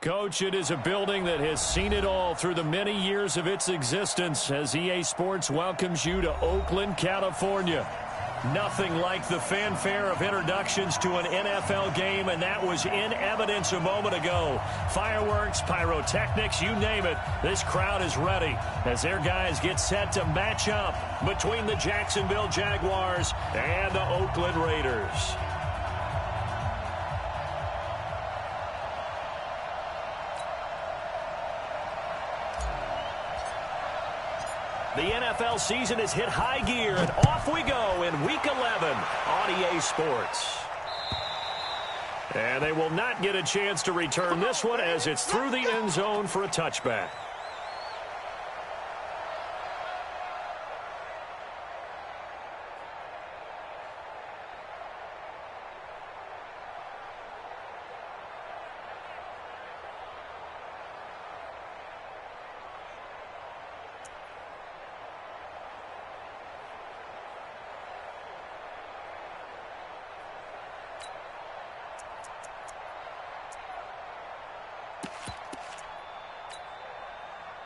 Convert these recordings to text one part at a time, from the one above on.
Coach, it is a building that has seen it all through the many years of its existence as EA Sports welcomes you to Oakland, California. Nothing like the fanfare of introductions to an NFL game, and that was in evidence a moment ago. Fireworks, pyrotechnics, you name it, this crowd is ready as their guys get set to match up between the Jacksonville Jaguars and the Oakland Raiders. The NFL season has hit high gear, and off we go in Week 11 on EA Sports. And they will not get a chance to return this one as it's through the end zone for a touchback.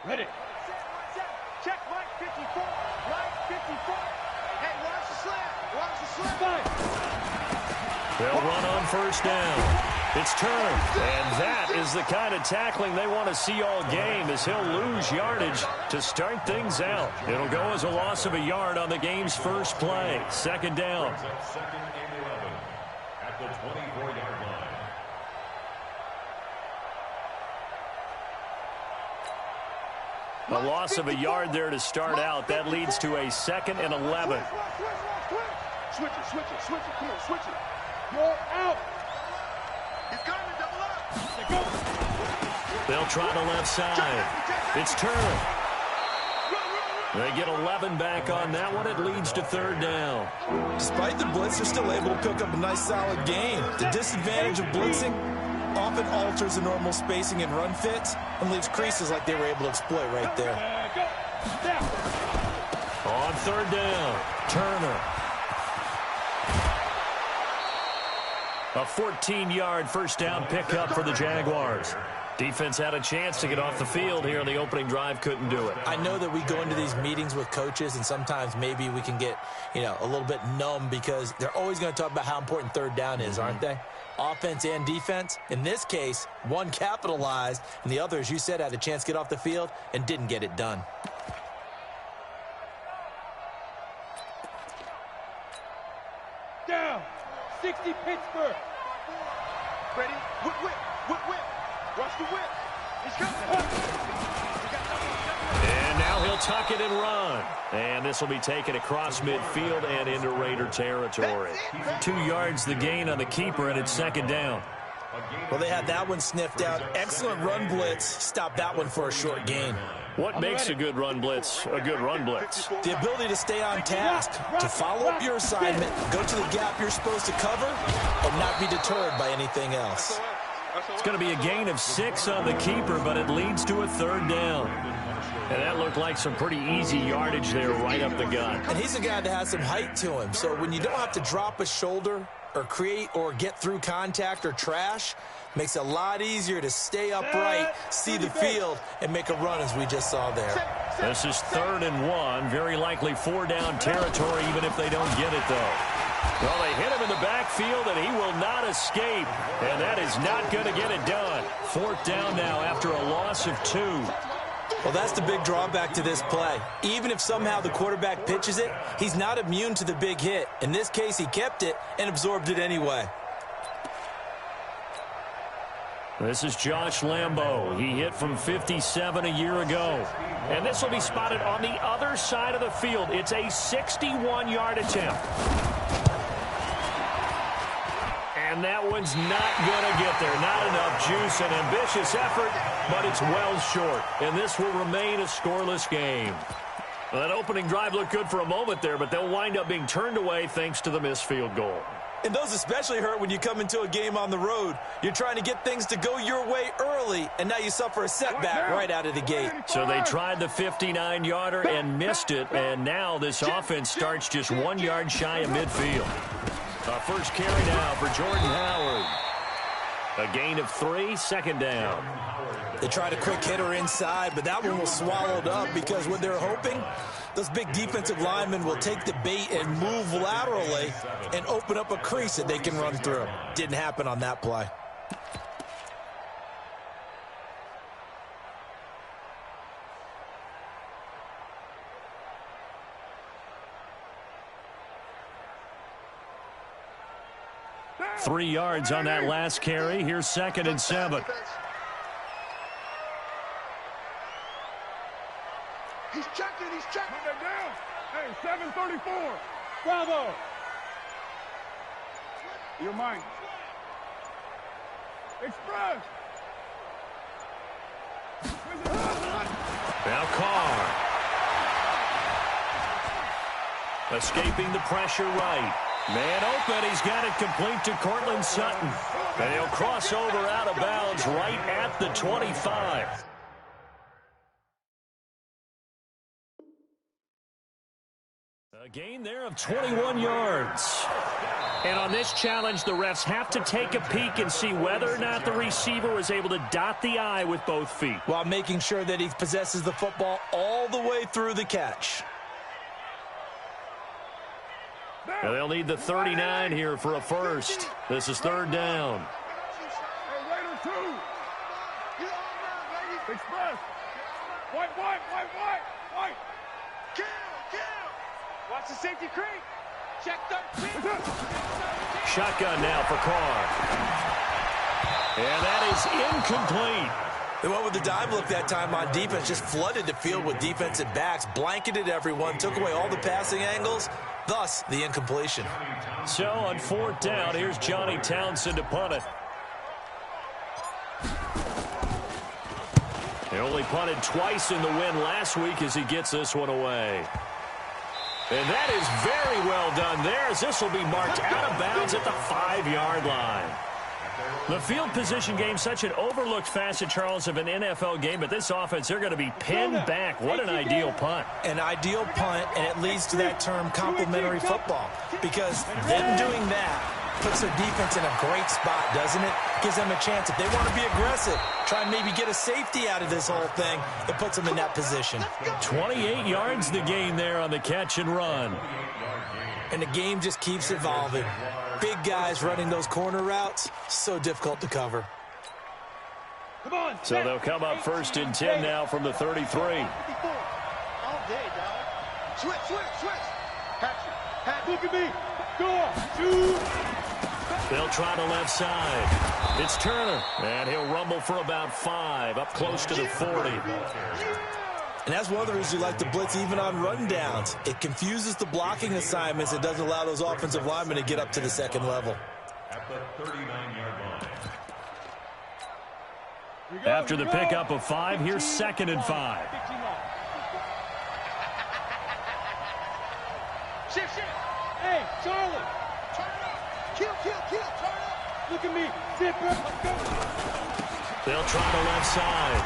Ready. Check right 54. Right 54. Hey, watch the slant. Watch the slant. They'll run on first down. It's Turner. And that is the kind of tackling they want to see all game as he'll lose yardage to start things out. It'll go as a loss of a yard on the game's first play. Second down. Second and 11 at the 24-yard line. A loss of a yard there to start out. That leads to a 2nd and 11. Switch it. Come on, switch it. You're out. He's going to double up. They'll try the left side. It's Turner. They get 11 back on that one. It leads to third down. Despite the blitz, they're still able to pick up a nice, solid gain. The disadvantage of blitzing often alters the normal spacing and run fits and leaves creases like they were able to exploit right there. On third down, Turner. A 14-yard first down pickup for the Jaguars. Defense had a chance to get off the field here on the opening drive, couldn't do it. I know that we go into these meetings with coaches, and sometimes maybe we can get, a little bit numb because they're always going to talk about how important third down is, aren't they? Offense and defense. In this case, one capitalized, and the other, as you said, had a chance to get off the field and didn't get it done. Down. 60 Pittsburgh. Ready? Whip. Watch the whip. He's coming. And now he'll tuck it and run. And this will be taken across midfield and into Raider territory. 2 yards the gain on the keeper, and it's second down. Well, they had that one sniffed out. Excellent run blitz. Stop that one for a short gain. What makes a good run blitz a good run blitz? The ability to stay on task, to follow up your assignment, go to the gap you're supposed to cover, and not be deterred by anything else. It's going to be a gain of 6 on the keeper, but it leads to a third down. And that looked like some pretty easy yardage there right up the gut. And he's a guy that has some height to him, so when you don't have to drop a shoulder or create or get through contact or trash, makes it a lot easier to stay upright, see the field, and make a run as we just saw there. This is 3rd and 1, very likely 4-down territory even if they don't get it, though. Well, they hit him in the backfield, and he will not escape, and that is not going to get it done. 4th down now after a loss of 2. Well, that's the big drawback to this play. Even if somehow the quarterback pitches it, he's not immune to the big hit. In this case, he kept it and absorbed it anyway. This is Josh Lambo. He hit from 57 a year ago. And this will be spotted on the other side of the field. It's a 61-yard attempt. And that one's not going to get there. Not enough juice. An ambitious effort, but it's well short. And this will remain a scoreless game. Well, that opening drive looked good for a moment there, but they'll wind up being turned away thanks to the missed field goal. And those especially hurt when you come into a game on the road. You're trying to get things to go your way early, and now you suffer a setback right out of the gate. So they tried the 59-yarder and missed it, and now this offense starts just 1 yard shy of midfield. First carry now for Jordan Howard. A gain of 3, second down. They tried a quick hitter inside, but that one was swallowed up because what they're hoping, those big defensive linemen will take the bait and move laterally and open up a crease that they can run through. Didn't happen on that play. Three yards on that last carry. Here's 2nd and 7. He's checking. Put that down. Hey, 734. Bravo. Your mind. Express. Now Carr. Escaping the pressure right. Man open. He's got it complete to Cortland Sutton. And he'll cross over out of bounds right at the 25. A gain there of 21 yards. And on this challenge, the refs have to take a peek and see whether or not the receiver was able to dot the I with both feet, while making sure that he possesses the football all the way through the catch. And they'll need the 39 here for a first. This is 3rd down. Hey, Raider 2. Express. White. Kill. Watch the safety creep. Check 13. Shotgun now for Carr. And that is incomplete. They went with the dime look that time on defense, just flooded the field with defensive backs, blanketed everyone, took away all the passing angles, thus the incompletion. So on 4th down, here's Johnny Townsend to punt it. He only punted twice in the win last week as he gets this one away. And that is very well done there, as this will be marked out of bounds at the 5-yard line. The field position game, such an overlooked facet, Charles, of an NFL game, but this offense, they're going to be pinned back. What an ideal punt. An ideal punt, and it leads to that term complementary football, because them doing that puts their defense in a great spot, doesn't it? Gives them a chance. If they want to be aggressive, try and maybe get a safety out of this whole thing, it puts them in that position. 28 yards the gain there on the catch and run. And the game just keeps evolving. Big guys running those corner routes, so difficult to cover. Come on. So they'll come up 1st and 10 now from the 33. All day, dog. Switch. Pass. Look at me. Go. Shoot. They'll try the left side. It's Turner, and he'll rumble for about 5, up close to the 40. And that's one of the reasons you like to blitz even on run downs. It confuses the blocking assignments. It doesn't allow those offensive linemen to get up to the 2nd level. At the 39-yard line. After the pickup of 5, here's 2nd and 5. Shift. Hey, Charlie. Turn it up. Kill. Turn it up. Look at me. Zip it. Let's go. They'll try the left side.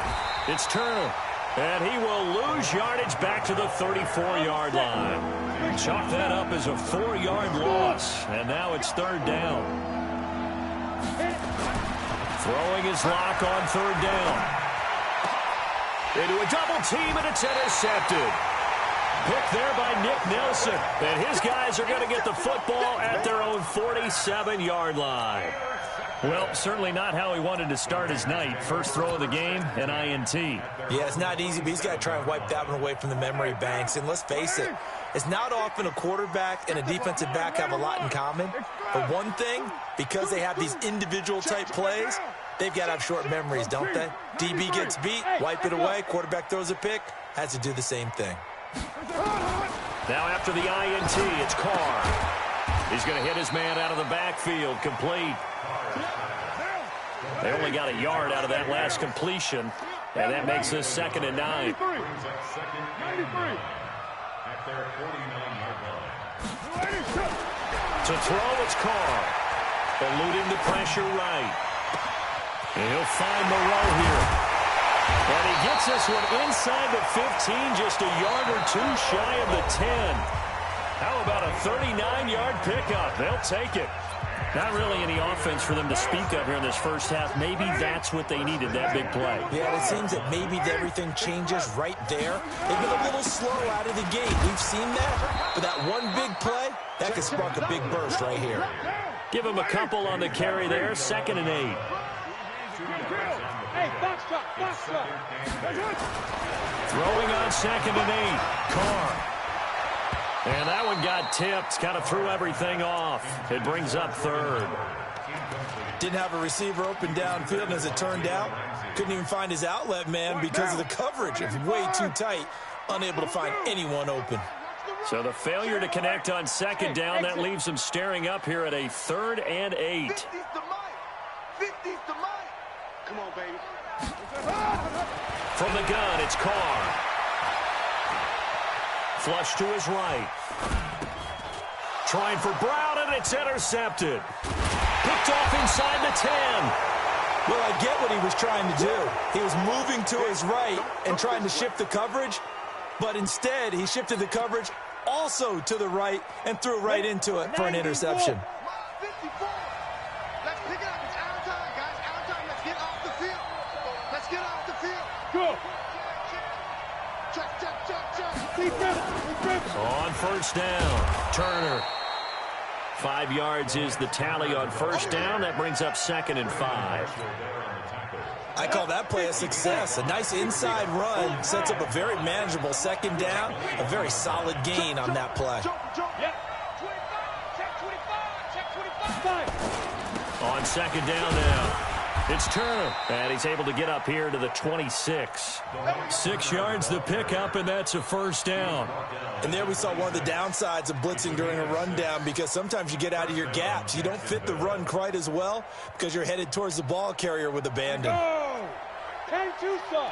It's Turner. And he will lose yardage back to the 34-yard line. Chalk that up as a 4-yard loss. And now it's 3rd down. Throwing his lock on 3rd down. Into a double team, and it's intercepted. Picked there by Nick Nelson. And his guys are going to get the football at their own 47-yard line. Well, certainly not how he wanted to start his night. First throw of the game, an INT. Yeah, it's not easy, but he's got to try and wipe that one away from the memory banks. And let's face it, it's not often a quarterback and a defensive back have a lot in common. But one thing, because they have these individual type plays, they've got to have short memories, don't they? DB gets beat, wipe it away, quarterback throws a pick, has to do the same thing. Now after the INT, it's Carr. He's going to hit his man out of the backfield, complete. They only got a yard out of that last completion, and that makes this 2nd and 9. 93. At their 49-yard line. To throw, it's Carr. Eluding the pressure right. And he'll find Moreau here. And he gets this one inside the 15, just a yard or 2 shy of the 10. How about a 39-yard pickup? They'll take it. Not really any offense for them to speak of here in this first half. Maybe that's what they needed, that big play. Yeah, it seems that maybe everything changes right there. They've been a little slow out of the gate. We've seen that. But that one big play, that could spark a big burst right here. Give him a couple on the carry there. 2nd and 8. Hey, box drop, box drop. Throwing on 2nd and 8. Carr. And that one got tipped. Kind of threw everything off. It brings up 3rd. Didn't have a receiver open downfield, and as it turned out, couldn't even find his outlet man because of the coverage. It was way too tight, unable to find anyone open. So the failure to connect on 2nd down, that leaves them staring up here at a 3rd and 8. 50's the mic. 50's the mic. Come on, baby. From the gun, it's Carr. Flush to his right. Trying for Brown, and it's intercepted. Picked off inside the 10. Well, I get what he was trying to do. He was moving to his right and trying to shift the coverage, but instead he shifted the coverage also to the right and threw right into it for an interception. 54. Let's pick it up. It's our time, guys. Our time. Let's get off the field. Let's get off the field. Go. Check, check, check, check. On 1st down, Turner. 5 yards is the tally on 1st down. That brings up 2nd and 5. I call that play a success. A nice inside run sets up a very manageable 2nd down. A very solid gain on that play. Yeah. 25. Check 25. Check 25. On 2nd down now, it's Turner. And he's able to get up here to the 26. 6 yards the pickup, and that's a 1st down. And there we saw one of the downsides of blitzing during a rundown, because sometimes you get out of your gaps. You don't fit the run quite as well because you're headed towards the ball carrier with abandon. Go. 10-2, sir.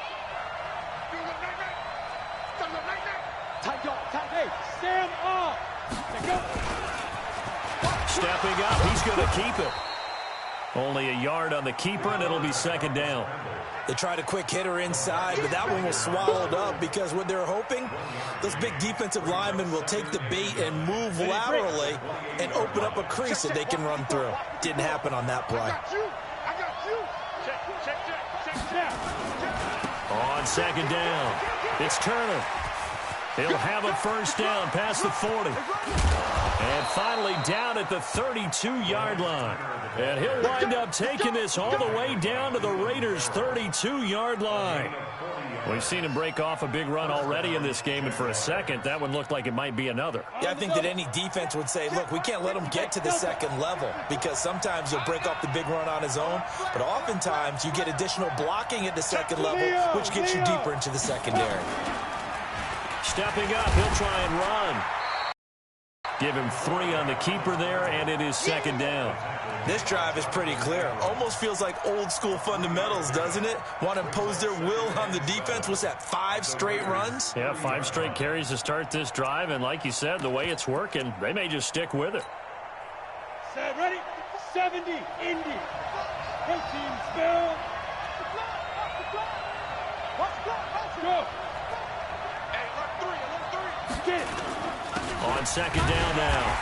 Tight dog. Tight. Hey, stand up. Go. Stepping up, he's going to keep it. Only a yard on the keeper, and it'll be 2nd down. They tried a quick hitter inside, but that one was swallowed up because what they're hoping, those big defensive linemen will take the bait and move laterally and open up a crease that they can run through. Didn't happen on that play. I got you. Check. On 2nd down, it's Turner. He'll have a 1st down past the 40. And finally down at the 32-yard line. And he'll wind up taking this all the way down to the Raiders' 32-yard line. We've seen him break off a big run already in this game, and for a second, that one looked like it might be another. Yeah, I think that any defense would say, look, we can't let him get to the 2nd level, because sometimes he'll break off the big run on his own, but oftentimes you get additional blocking at the 2nd level, which gets you deeper into the secondary. Stepping up, he'll try and run. Give him 3 on the keeper there, and it is 2nd down. This drive is pretty clear. Almost feels like old school fundamentals, doesn't it? Want to impose their will on the defense. What's that, 5 straight runs? Yeah, 5 straight carries to start this drive, and like you said, the way it's working, they may just stick with it. Set, ready? 70, Indy. Protein spill. Go. Get it. On 2nd down now,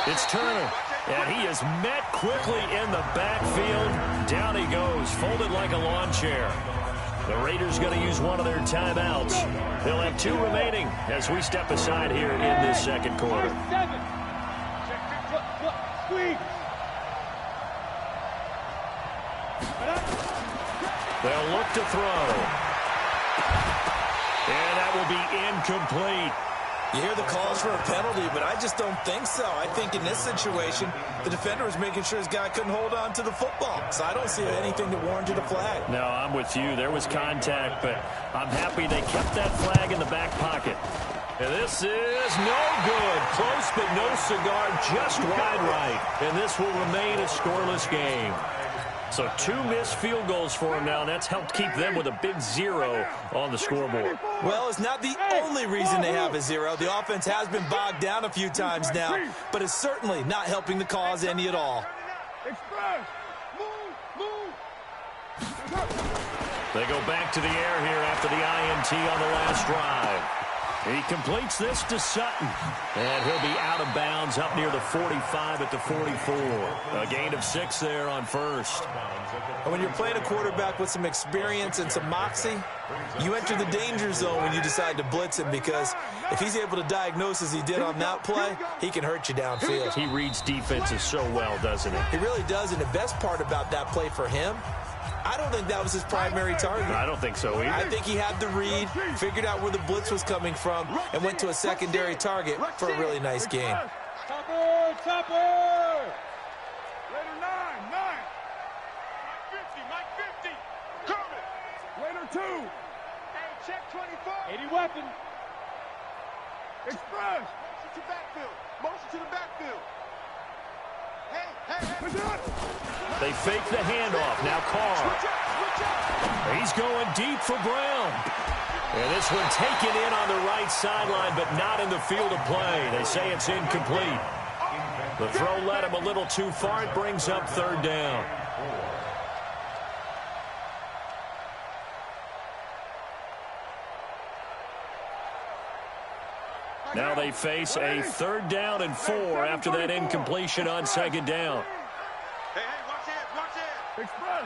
it's Turner. And he is met quickly in the backfield. Down he goes, folded like a lawn chair. The Raiders going to use one of their timeouts. They'll have 2 remaining as we step aside here in this 2nd quarter. 7. Squeeze. They'll look to throw. And that will be incomplete. You hear the calls for a penalty, but I just don't think so. I think in this situation, the defender was making sure his guy couldn't hold on to the football. So I don't see anything that warranted a flag. No, I'm with you. There was contact, but I'm happy they kept that flag in the back pocket. And this is no good. Close, but no cigar, just wide right. And this will remain a scoreless game. So 2 missed field goals for him now. That's helped keep them with a big 0 on the scoreboard. Well, it's not the only reason they have a 0. The offense has been bogged down a few times now, but it's certainly not helping the cause any at all. Express. Move. They go back to the air here after the INT on the last drive. He completes this to Sutton. And he'll be out of bounds up near the 45 at the 44. A gain of 6 there on first. And when you're playing a quarterback with some experience and some moxie, you enter the danger zone when you decide to blitz him, because if he's able to diagnose as he did on that play, he can hurt you downfield. He reads defenses so well, doesn't he? He really does, and the best part about that play for him, I don't think that was his primary target. I don't think so either. I think he had the read, figured out where the blitz was coming from, and went to a secondary target for a really nice game. Topper! Topper! Raider 9, 9. Mike 50. Coming. Raider 2. Hey, check 24. 80 weapon. Express. Motion to backfield. Motion to the backfield. Hey. Push it. They fake the handoff. Now Carr. Switch out. He's going deep for Brown. And this one taken in on the right sideline, but not in the field of play. They say it's incomplete. The throw led him a little too far. It brings up 3rd down. Now they face a 3rd down and 4 after that incompletion on 2nd down. Hey, watch it. Express.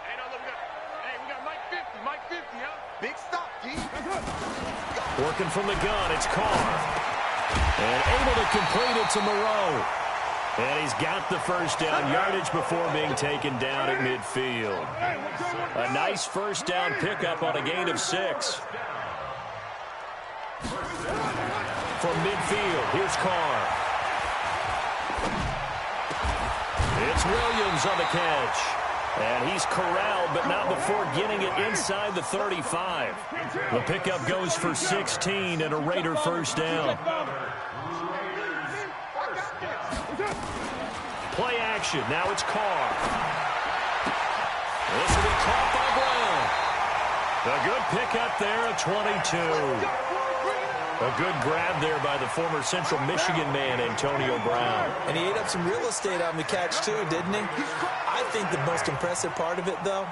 Hey, no, look, we got Mike 50, huh? Big stop, D. Working from the gun, it's Carr. And able to complete it to Moreau. And he's got the 1st down yardage before being taken down at midfield. A nice 1st down pickup on a gain of 6. From midfield, here's Carr. It's Williams on the catch. And he's corralled, but not before getting it inside the 35. The pickup goes for 16 and a Raider 1st down. Play action. Now it's Carr. This will be caught by Brown. A good pickup there at 22. A good grab there by the former Central Michigan man, Antonio Brown. And he ate up some real estate on the catch too, didn't he? I think the most impressive part of it, though,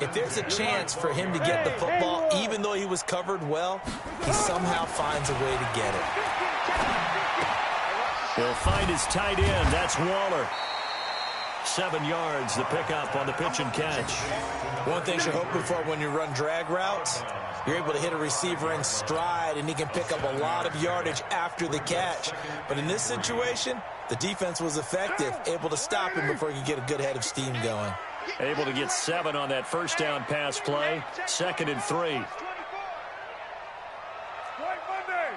if there's a chance for him to get the football, even though he was covered well, he somehow finds a way to get it. He'll find his tight end. That's Waller. 7 yards, the pickup on the pitch and catch. One thing you're hoping for when you run drag routes, you're able to hit a receiver in stride, and he can pick up a lot of yardage after the catch. But in this situation, the defense was effective, able to stop him before he could get a good head of steam going. Able to get 7 on that 1st down pass play. 2nd and 3. White Monday.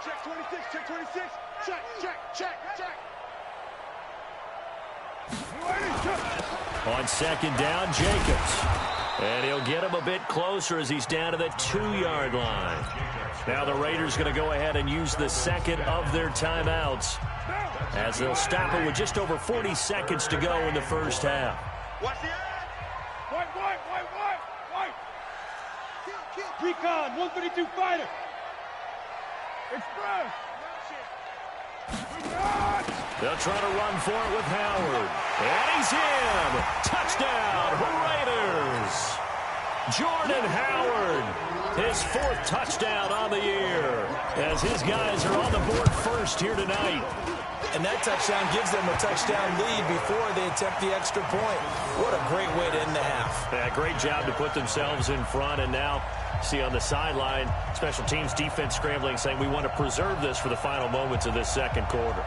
Check 26, check 26. Check. On 2nd down, Jacobs. And he'll get him a bit closer as he's down to the 2-yard line. Now the Raiders going to go ahead and use the 2nd of their timeouts, as they'll stop it with just over 40 seconds to go in the 1st half. Watch the eye. White. Recon, 132 fighter. Express. They'll try to run for it with Howard. And he's in. Touchdown, Raiders. Jordan Howard, his 4th touchdown on the year, as his guys are on the board first here tonight. And that touchdown gives them a touchdown lead before they attempt the extra point. What a great way to end the half. Yeah, great job to put themselves in front, and now see on the sideline, special teams defense scrambling, saying we want to preserve this for the final moments of this 2nd quarter.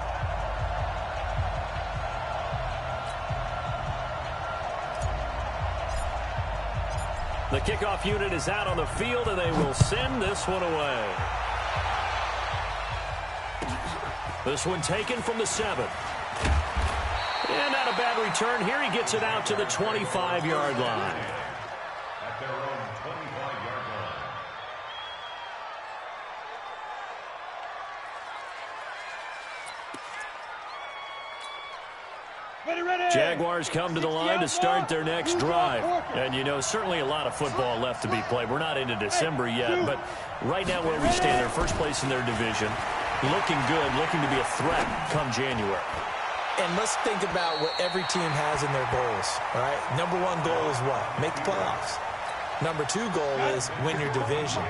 The kickoff unit is out on the field, and they will send this one away. This one taken from the 7. And not a bad return. Here he gets it out to the 25-yard line. At their own 25-yard line. Jaguars come to the line to start their next drive. And, you know, certainly a lot of football left to be played. We're not into December yet, but right now where we stand, they're first place in their division. Looking good, looking to be a threat come January. And let's think about what every team has in their goals, all right? Number 1 goal is what? Make the playoffs. Number 2 goal is win your division.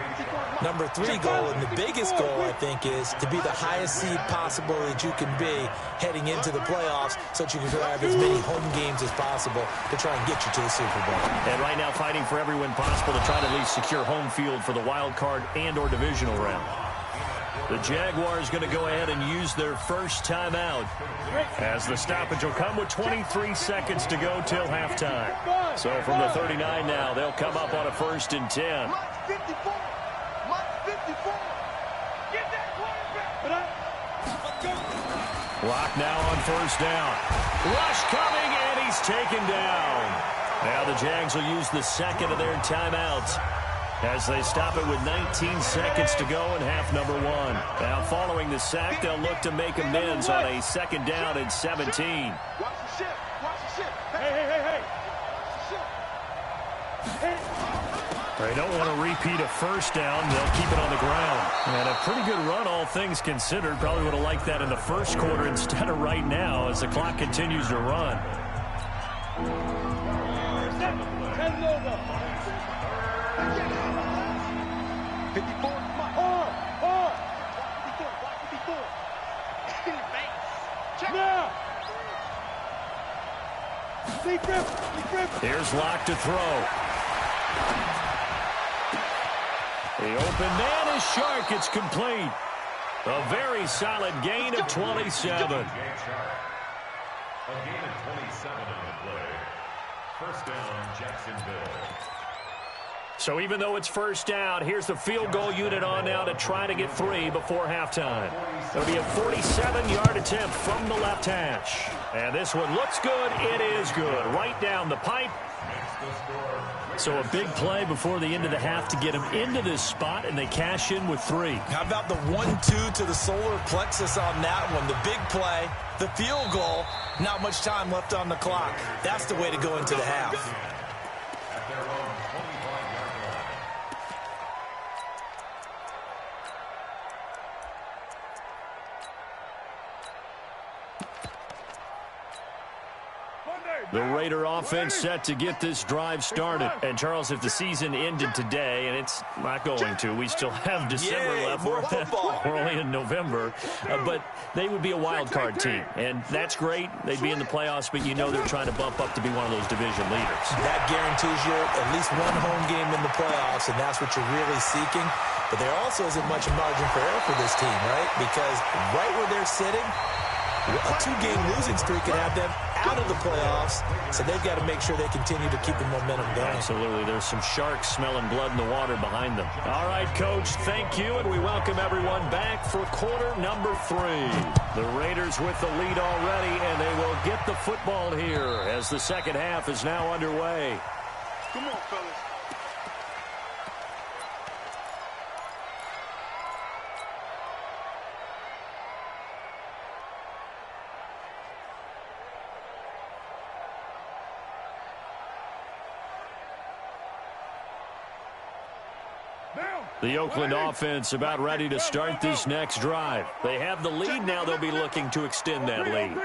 Number 3 goal, and the biggest goal, I think, is to be the highest seed possible that you can be heading into the playoffs so that you can grab as many home games as possible to try and get you to the Super Bowl. And right now fighting for every win possible to try to at least secure home field for the wild card and or divisional round. The Jaguars going to go ahead and use their first timeout as the stoppage will come with 23 seconds to go till halftime. So from the 39 now, they'll come up on a 1st and 10. Clock now on 1st down. Rush coming, and he's taken down. Now the Jags will use the second of their timeouts as they stop it with 19 seconds to go in half number 1. Now following the sack, they'll look to make amends on a 2nd down and 17. Watch the ship. Watch the ship. Hey. They don't want to repeat a 1st down. They'll keep it on the ground. And a pretty good run, all things considered. Probably would have liked that in the 1st quarter instead of right now as the clock continues to run. Here's Locke to throw. The open man is Shark. It's complete. A very solid gain of 27. A gain of 27 on the play. 1st down, Jacksonville. So even though it's 1st down, here's the field goal unit on now to try to get 3 before halftime. It'll be a 47-yard attempt from the left hash. And this one looks good. It is good. Right down the pipe. So a big play before the end of the half to get them into this spot, and they cash in with 3. How about the 1-2 to the solar plexus on that one? The big play, the field goal, not much time left on the clock. That's the way to go into the half. At their own 25-yard line. The Raider offense set to get this drive started. And, Charles, if the season ended today, and it's not going to, we still have December left. We're only in November. But they would be a wild card team. And that's great. They'd be in the playoffs, but you know they're trying to bump up to be one of those division leaders. That guarantees you at least one home game in the playoffs, and that's what you're really seeking. But there also isn't much margin for error for this team, right? Because right where they're sitting, a 2-game losing streak could have them out of the playoffs, so they've got to make sure they continue to keep the momentum going. Absolutely. There's some sharks smelling blood in the water behind them. All right, Coach, thank you, and we welcome everyone back for quarter number 3. The Raiders with the lead already, and they will get the football here as the 2nd half is now underway. Come on, fellas. The Oakland offense about ready to start this next drive. They have the lead now. They'll be looking to extend that lead.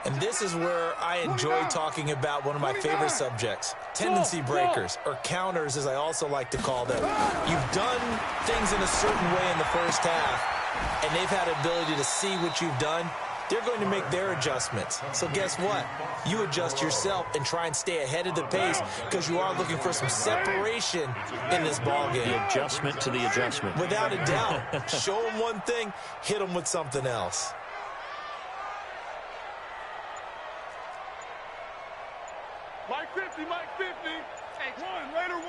And this is where I enjoy talking about one of my favorite subjects, tendency breakers, or counters as I also like to call them. You've done things in a certain way in the 1st half, and they've had the ability to see what you've done. They're going to make their adjustments. So guess what? You adjust yourself and try and stay ahead of the pace because you are looking for some separation in this ballgame. The adjustment to the adjustment. Without a doubt. Show them one thing, hit them with something else. Mike 50, Mike 50. Hey, Raider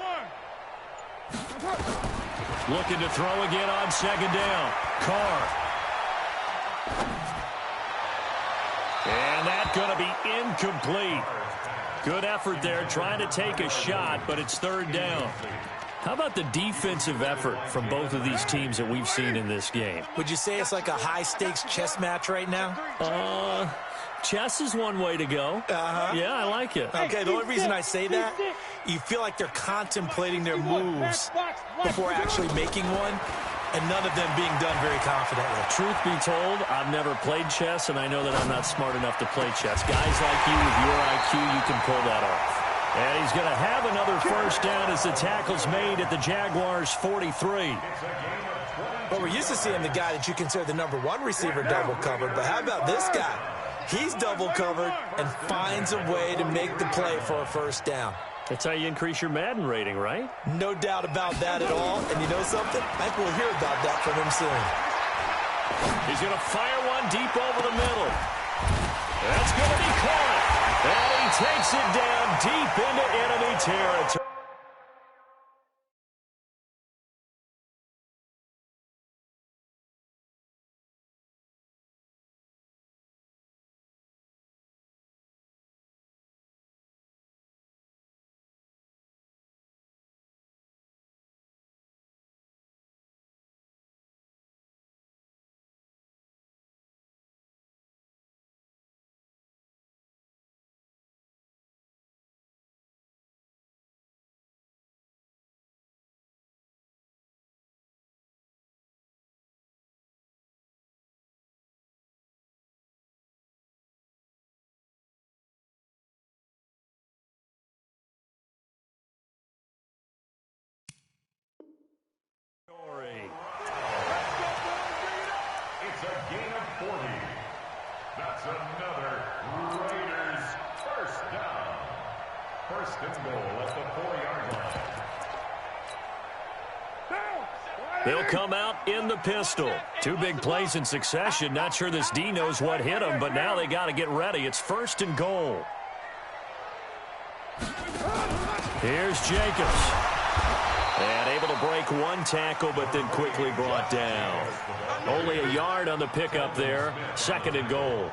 1. Looking to throw again on 2nd down. Carr. And that's going to be incomplete. Good effort there, trying to take a shot, but it's 3rd down. How about the defensive effort from both of these teams that we've seen in this game? Would you say it's like a high-stakes chess match right now? Chess is one way to go. Yeah, I like it. Okay, the only reason I say that, you feel like they're contemplating their moves before actually making one, and none of them being done very confidently. Truth be told, I've never played chess, and I know that I'm not smart enough to play chess. Guys like you with your IQ, you can pull that off. And he's going to have another first down as the tackle's made at the Jaguars' 43. Well, we're used to seeing the guy that you consider the #1 receiver double covered, but how about this guy? He's double covered and finds a way to make the play for a first down. That's how you increase your Madden rating, right? No doubt about that at all. And you know something? I think we'll hear about that from him soon. He's going to fire one deep over the middle. That's going to be caught. And he takes it down deep into enemy territory. It's a gain of 40. That's another Raiders first down. First and goal at the 4-yard line. They'll come out in the pistol. 2 big plays in succession. Not sure this D knows what hit him, but now they got to get ready. It's first and goal. Here's Jacobs. And able to break one tackle, but then quickly brought down. Only a yard on the pickup there. Second and goal.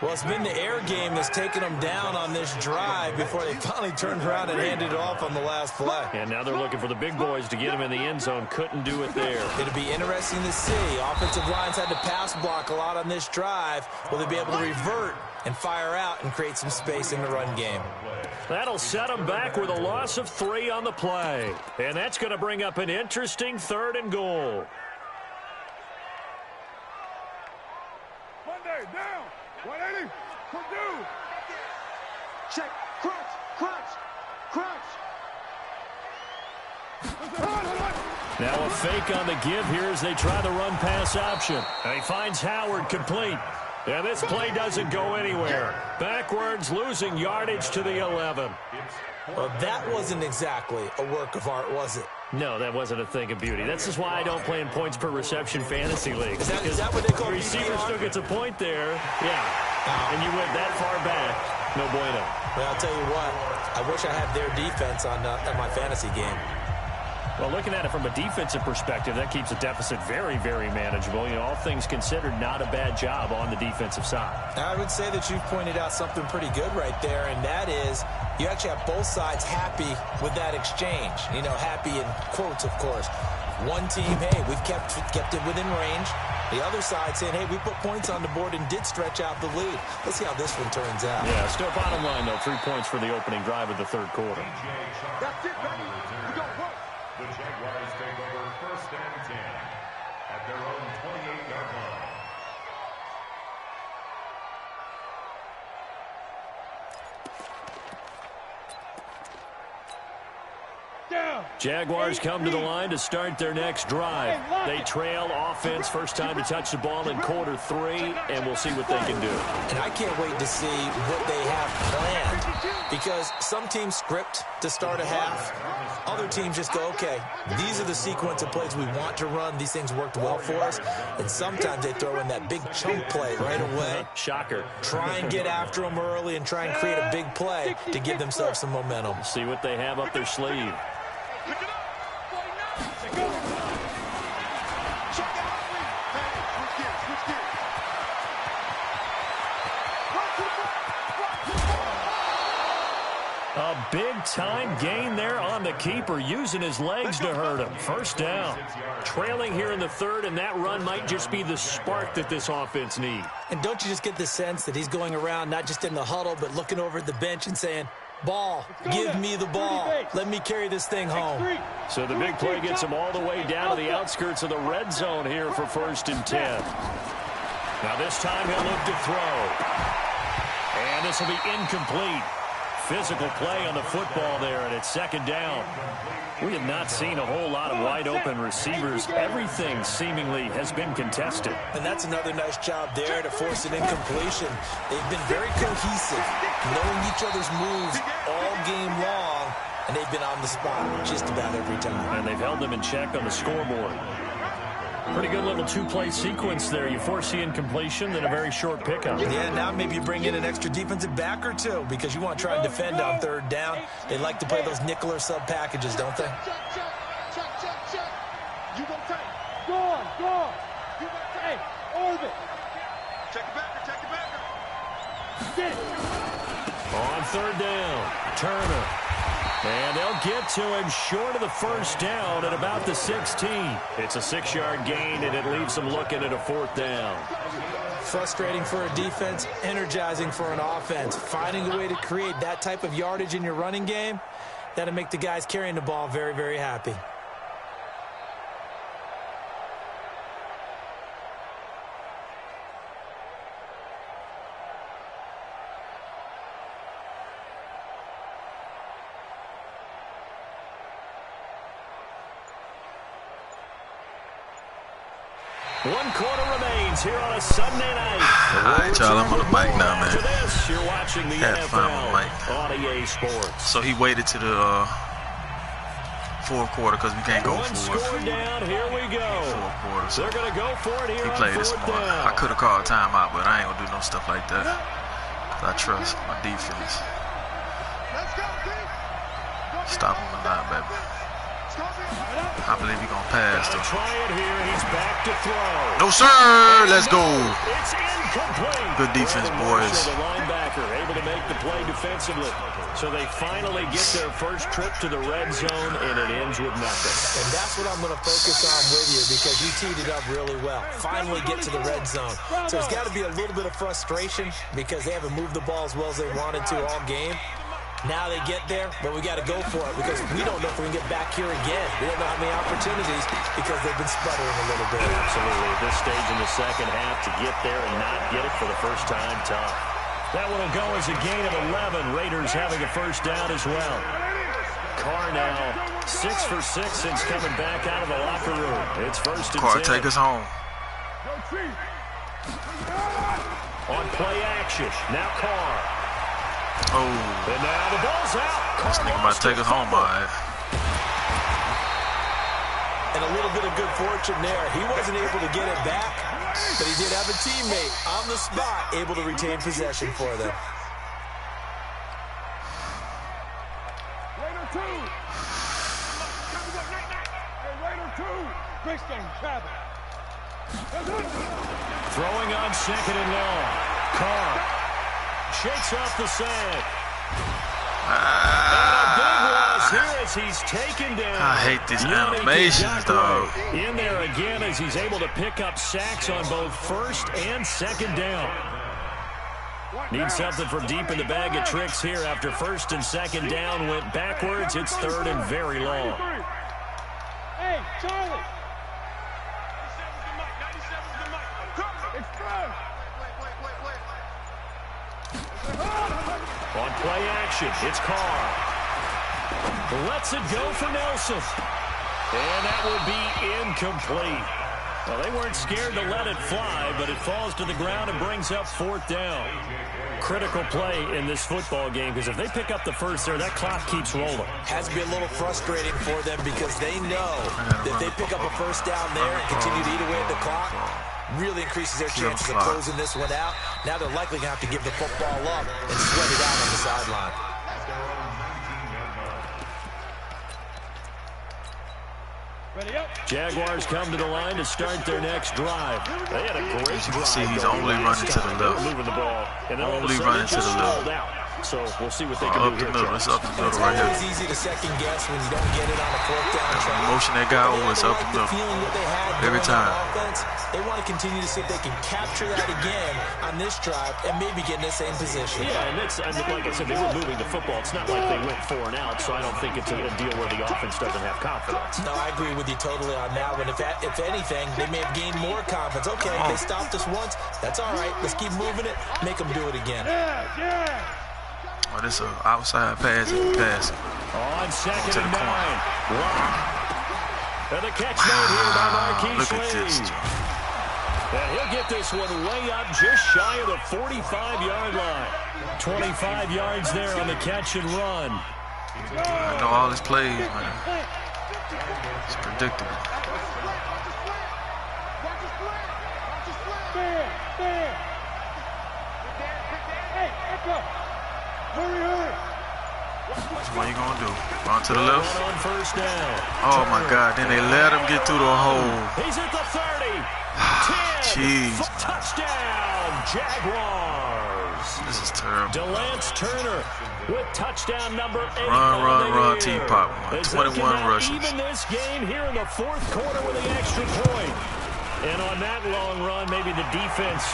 Well, it's been the air game that's taken them down on this drive before they finally turned around and handed it off on the last play. And now they're looking for the big boys to get him in the end zone. Couldn't do it there. It'll be interesting to see. Offensive lines had to pass block a lot on this drive. Will they be able to revert and fire out and create some space in the run game? That'll set them back with a loss of 3 on the play. And that's going to bring up an interesting third and goal. Monday, down. 180. Purdue. Check. Crunch. Crunch. Crunch. Now a fake on the give here as they try the run-pass option. And he finds Howard complete. And this play doesn't go anywhere. Backwards, losing yardage to the 11. Well, that wasn't exactly a work of art, was it? No, that wasn't a thing of beauty. That's just why I don't play in points per reception fantasy leagues. Is that what they call the receiver PPR? still gets a point there. Yeah. And you went that far back. No bueno. Well, I'll tell you what. I wish I had their defense on my fantasy game. Well, looking at it from a defensive perspective, that keeps a deficit very, very manageable. You know, all things considered, not a bad job on the defensive side. I would say that you've pointed out something pretty good right there, and that is you actually have both sides happy with that exchange. You know, happy in quotes, of course. One team, hey, we've kept it within range. The other side saying, hey, we put points on the board and did stretch out the lead. Let's see how this one turns out. Yeah, still bottom line, though, 3 points for the opening drive of the third quarter. That's it, baby. We go work. The Jaguars take over first and 10 at their own 28-yard line. Jaguars come to the line to start their next drive. They trail offense, first time to touch the ball in quarter 3, and we'll see what they can do. And I can't wait to see what they have planned, because some teams script to start a half. Other teams just go, okay, these are the sequence of plays we want to run. These things worked well for us. And sometimes they throw in that big chunk play right away. Shocker. Try and get after them early and try and create a big play to give themselves some momentum. See what they have up their sleeve. Pick it up. 49. Go. Check it out. Hey, switch gears. Switch gears. A big-time gain there on the keeper, using his legs to hurt him. First down. Trailing here in the third, and that run might just be the spark that this offense needs. And don't you just get the sense that he's going around not just in the huddle, but looking over at the bench and saying, ball, give me the ball. Let me carry this thing home. So the big play gets him all the way down to the outskirts of the red zone here for first and 10. Now this time he'll look to throw. And this will be incomplete. physical play on the football there, and it's second down. We have not seen a whole lot of wide-open receivers. Everything seemingly has been contested. And that's another nice job there to force an incompletion. They've been very cohesive, knowing each other's moves all game long, and they've been on the spot just about every time. And they've held them in check on the scoreboard. Pretty good little two-play sequence there. You force the incompletion, then a very short pickup. Yeah, now maybe you bring in an extra defensive back or two because you want to try and defend on third down. They like to play those nickel or sub packages, don't they? Check. You go tight. Go on. You go tight. Orbit. Check the backer. Get it. On third down, Turner. And they'll get to him short of the first down at about the 16. It's a 6-yard gain, and it leaves them looking at a fourth down. Frustrating for a defense, energizing for an offense. Finding a way to create that type of yardage in your running game, that'll make the guys carrying the ball very, very happy. One quarter remains here on a Sunday night. All right, y'all, I'm on the mic now, man. You're watching the NFL on EA Sports. So he waited to the fourth quarter because we can't go One for it. score down, here we go. Fourth quarter, so They're going to go for it here he on played it fourth smart. down. I could have called timeout, but I ain't gonna do no stuff like that. I trust my defense. Let's go, D. Stop him or not, baby. I believe he's gonna pass Gotta though. try it here. He's back to throw. No, sir. Let's go. It's incomplete. Good defense, boys. The linebacker able to make the play defensively. So they finally get their first trip to the red zone, and it ends with nothing. And that's what I'm going to focus on with you because you teed it up really well. Finally get to the red zone. So there's got to be a little bit of frustration because they haven't moved the ball as well as they wanted to all game. Now they get there, but we got to go for it because we don't know if we can get back here again. We don't know how many opportunities because they've been sputtering a little bit. Absolutely. At this stage in the second half, to get there and not get it for the first time, tough. That one will go as a gain of 11. Raiders having a first down as well. Carr now 6 for 6 since coming back out of the locker room. It's first and 10. Carr, take us home. On play action. Now Carr. Oh, And now the ball's out. this nigga about to take us home, all right. And a little bit of good fortune there. He wasn't able to get it back, but he did have a teammate on the spot able to retain possession for them. Raider 2. Hey, Raider 2. Big stone, travel. Throwing on second and long. Carr shakes off the sand. And a big loss here as he's taken down. I hate these animations, dog. In there again as he's able to pick up sacks on both first and second down. Need something from deep in the bag of tricks here after first and second down went backwards. It's third and very long. Hey, Charlie. On play action, it's Carr. Lets it go for Nelson. And that would be incomplete. Well, they weren't scared to let it fly, but it falls to the ground and brings up fourth down. Critical play in this football game because if they pick up the first there, that clock keeps rolling. Has to be a little frustrating for them because they know that if they pick up a first down there and continue to eat away at the clock, really increases their chances of closing this one out. Now they're likely going to have to give the football up and sweat it out on the sideline. Ready up. Jaguars come to the line to start their next drive. They had a great As you can drive. see, he's going only last running to the time. left. They were moving the ball. And then all of a Only sudden running it to just the left. stalled out. So we'll see what they can Up do the here. middle. It's up the It's middle right always here. easy to second guess when you don't get it on a fourth down try. Motion that guy over, it's up the The middle. feeling that they had Every going on time. offense, they want to continue to see if they can capture that again on this drive and maybe get in the same position. Yeah, and it's, I mean, like I said, they were moving the football. It's not like they went 4 and out, so I don't think it's a deal where the offense doesn't have confidence. No, I agree with you totally on that one. If anything, they may have gained more confidence. Okay, they stopped us once. That's all right. Let's keep moving it. Make them do it again. Yeah. Oh, this is an outside pass. On 2nd and 9. Lock. And the catch made here by Marquise Look at this. Lee. And he'll get this one way up just shy of the 45-yard line. 25 yards there on the catch and run. I know all his plays, man. It's predictable. What you gonna do? Run to the left? On first down. Oh my God! Then they let him get through the hole. He's at the 30. 10. Jeez. Touchdown, Jaguars. This is terrible. DeLance Turner with touchdown number 8. Run, T-Pop. 21 rushes. Even this game here in the 4th quarter with the extra point. And on that long run, maybe the defense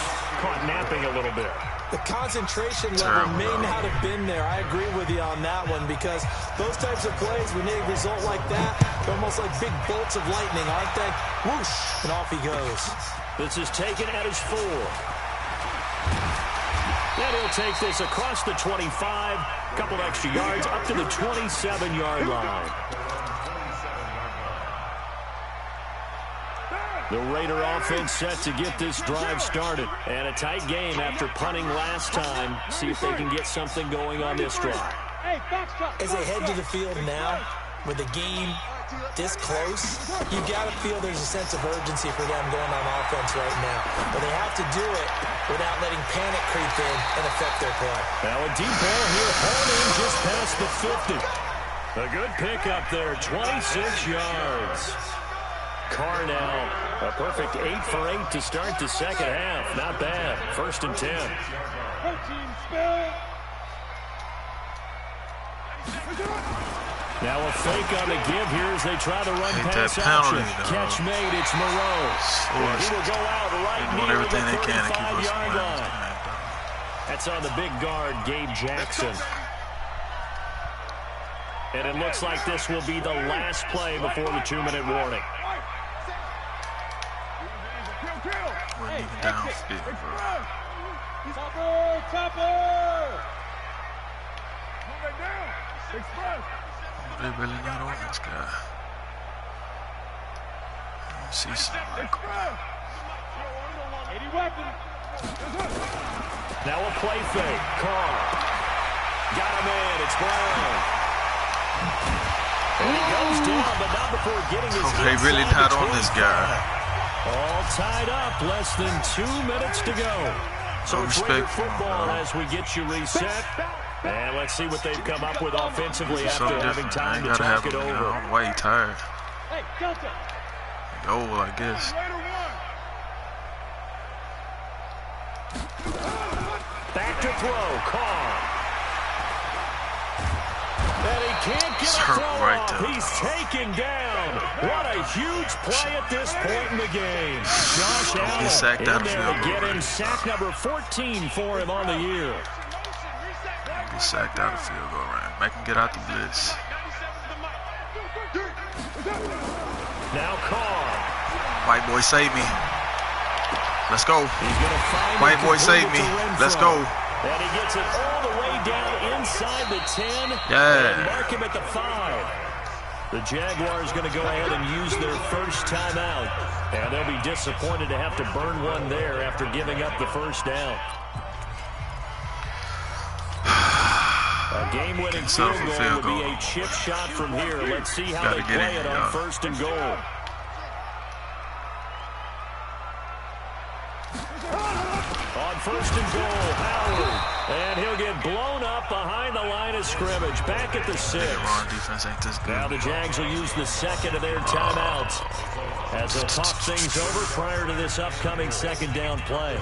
caught napping a little bit. The concentration level may not have been there. I agree with you on that one because those types of plays, when they result like that, they're almost like big bolts of lightning, aren't they? Whoosh, and off he goes. This is taken at his 4. And he'll take this across the 25, couple extra yards up to the 27-yard line. The Raider offense set to get this drive started. And a tight game after punting last time. See if they can get something going on this drive. As they head to the field now, with the game this close, you've got to feel there's a sense of urgency for them going on offense right now. But they have to do it without letting panic creep in and affect their play. Now a deep ball here, hauled in just past the 50. A good pickup there, 26 yards. Carr now, a perfect 8 for 8 to start the second half. Not bad. 1st and 10. Now a fake on the give here as they try to run pass option. Catch made, it's Moreau. He will go out right near the 35-yard line. That's on the big guard, Gabe Jackson. And it looks like this will be the last play before the 2-minute warning. Wasn't even downfield, bro. They really not on this guy. I see something. Now a play fake. Carr. Got him in. It's Brown. And he goes down, but not before getting his they really not on this guy. All tied up. Less than 2 minutes to go. So Raider football as we get you reset. And let's see what they've come up with offensively after having time to talk it over. I'm way tired. Goal, I guess. Back to throw. Carr. And he can't get a throw off. He's taken down. What a huge play at this point in the game. Josh Allen in there to get him sack number 14 for him on the year. Get sacked out of field goal range. Make him get out the blitz. Now Carr. White boy, save me. Let's go. White boy, save me. Let's go. And he gets it all the way down inside the 10. Yeah. And mark him at the 5. The Jaguars going to go ahead and use their first timeout. And they'll be disappointed to have to burn one there after giving up the first down. A game-winning field goal would be a chip shot from here. Let's see how they play it on 1st and goal. On 1st and goal, Howard. And he'll get blown up behind the line of scrimmage. Back at the 6. Now the Jags will use the second of their timeouts as they'll talk things over prior to this upcoming second down play.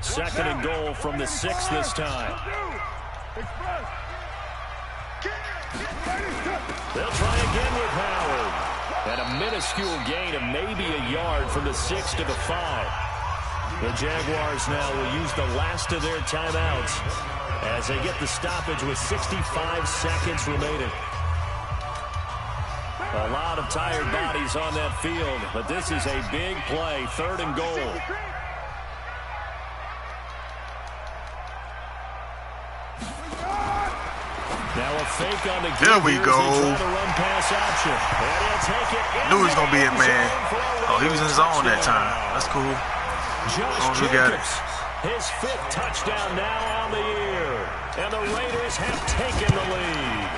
Second and goal from the 6 this time. They'll try again with Howard. And a minuscule gain of maybe a yard from the 6 to the 5. The Jaguars now will use the last of their timeouts as they get the stoppage with 65 seconds remaining. A lot of tired bodies on that field, but this is a big play, 3rd and goal. Now a fake on the There we go. Run pass option. And he'll take it. Knew he was going to be it, man. Oh, he was in his zone that time. That's cool. Josh we got it. His 5th touchdown now on the year. And the Raiders have taken the lead.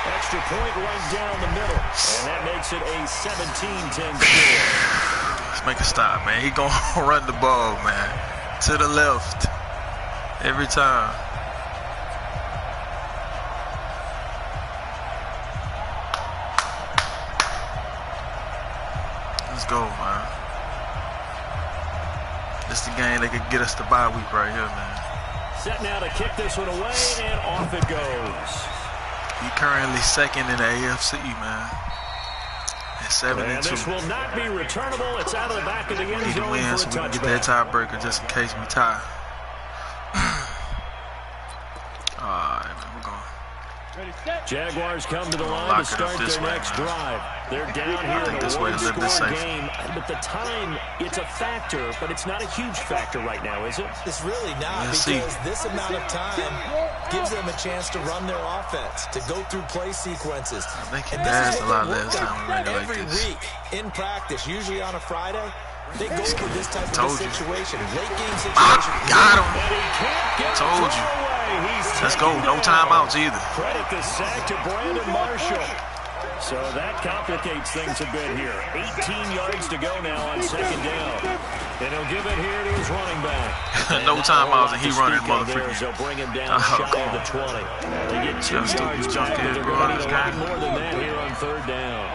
Extra point right down the middle. And that makes it a 17-10 score. Let's make a stop, man. He going to run the ball, man. To the left. Every time. Let's go, man. This is the game that could get us the bye week right here, man. Set now to kick this one away, and off it goes. He currently 2nd in the AFC, man. At 7-2. And this will not be returnable. It's out of the back of the end Need to zone win for a so we can get touchback. that tiebreaker just in case we tie. All right, man, we're going. Jaguars come to the line to start their next drive. They're down here in a one-score game, but the time, it's a factor, but it's not a huge factor right now, is it? It's really not, because this amount of time gives them a chance to run their offense, to go through play sequences. I think he passed a lot last time we ran it like every this. week in practice, usually on a Friday, they go for this type of situation. Late game situation. Got him. Told you. Let's go. No timeouts either. Credit the sack to Brandon Marshall. So that complicates things a bit here. 18 yards to go now on 2nd down. And he'll give it here to his running back. No timeouts, and he running motherfucker. They'll bring him down shy of the 20. They get 2 yards back, but they're going to need a lot more than that here on 3rd down.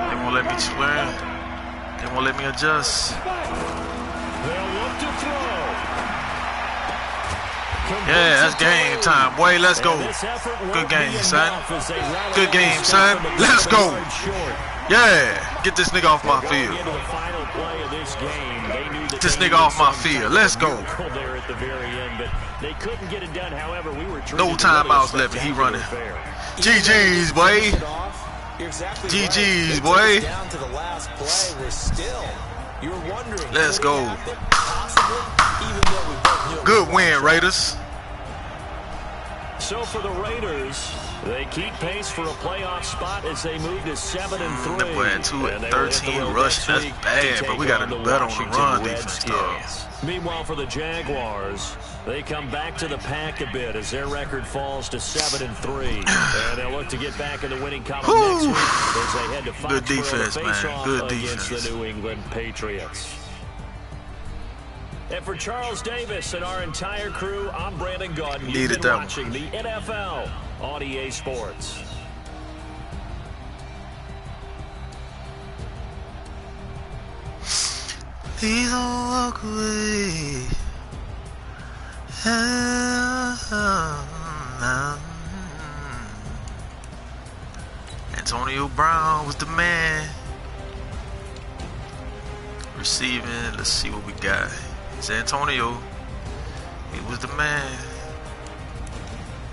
They won't let me swear. They won't let me adjust. They'll look to throw. Yeah, that's game time. Boy, let's go. Good game, son. Good game, son. Let's go. Yeah. Get this nigga off my field. Get this nigga off my field. Let's go. No timeouts left, and he running. GG's, boy. GG's, boy. Let's go. Good win, Raiders. So for the Raiders, they keep pace for a playoff spot as they move to 7-3. That boy had 213 rushing. That's bad, but we got to do better on the run defense, dog. Meanwhile, for the Jaguars, they come back to the pack a bit as their record falls to 7-3. And they'll look to get back in the winning column next week as they head to Foxborough to face off against the New England Patriots. And for Charles Davis and our entire crew, I'm Brandon Gaudin. You've been watching the NFL on EA Sports. Please don't walk away. Antonio Brown was the man. Receiving, let's see what we got. It's Antonio. He was the man.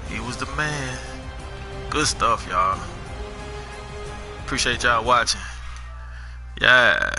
He was the man. Good stuff, y'all. Appreciate y'all watching. Yeah.